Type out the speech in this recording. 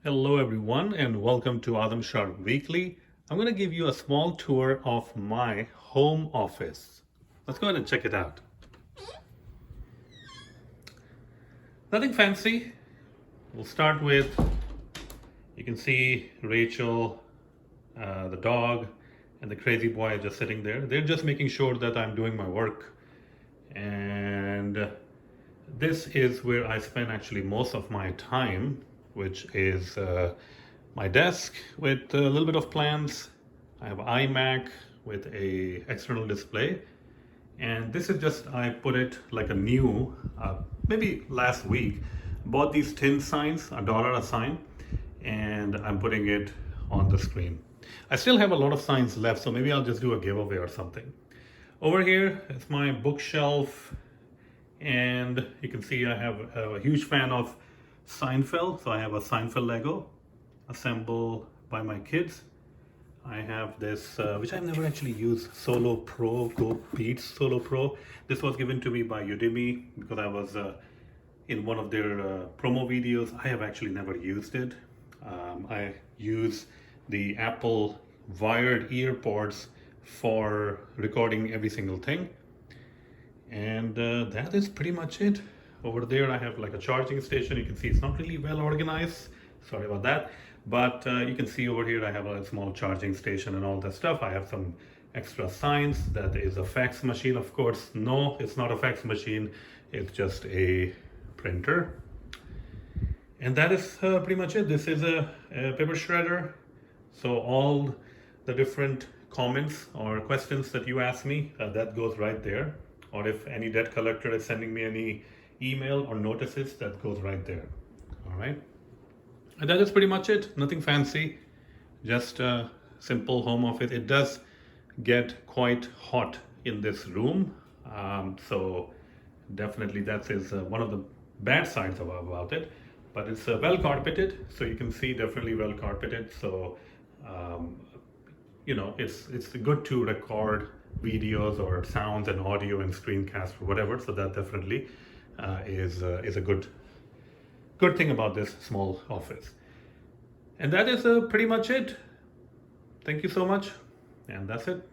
Hello everyone and welcome to Azam Sharp Weekly. I'm going to give you a small tour of my home office. Let's go ahead and check it out. Nothing fancy. We'll start with, you can see Rachel, the dog, and the crazy boy are just sitting there. They're just making sure that I'm doing my work. And this is where I spend actually most of my time, which is my desk with a little bit of plans. I have iMac with a external display. And this is just, I put it like a new, maybe last week, bought these tin signs, $1 a sign, and I'm putting it on the screen. I still have a lot of signs left, so maybe I'll just do a giveaway or something. Over here is my bookshelf, and you can see I have a huge fan of Seinfeld, so I have a Seinfeld Lego assembled by my kids. I have this, which I've never actually used, Solo Pro, Go Beats Solo Pro. This was given to me by Udemy because I was in one of their promo videos. I have actually never used it. I use the Apple wired earpods for recording every single thing. And that is pretty much it. Over there I have like a charging station. You can see it's not really well organized, sorry about that, but you can see over here I have a small charging station and all that stuff. I have some extra signs. That is a fax machine, of course. No, it's not a fax machine, it's just a printer. And that is pretty much it. This is a paper shredder, so all the different comments or questions that you ask me, that goes right there. Or if any debt collector is sending me any email or notices, that goes right there. All right. And that is pretty much it. Nothing fancy, just a simple home office. It does get quite hot in this room. So definitely that is one of the bad sides about it. But it's well carpeted, so you can see definitely well carpeted. So, you know, it's good to record videos or sounds and audio and screencast or whatever. So that definitely is a good thing about this small office. And that is pretty much it. Thank you so much, and that's it.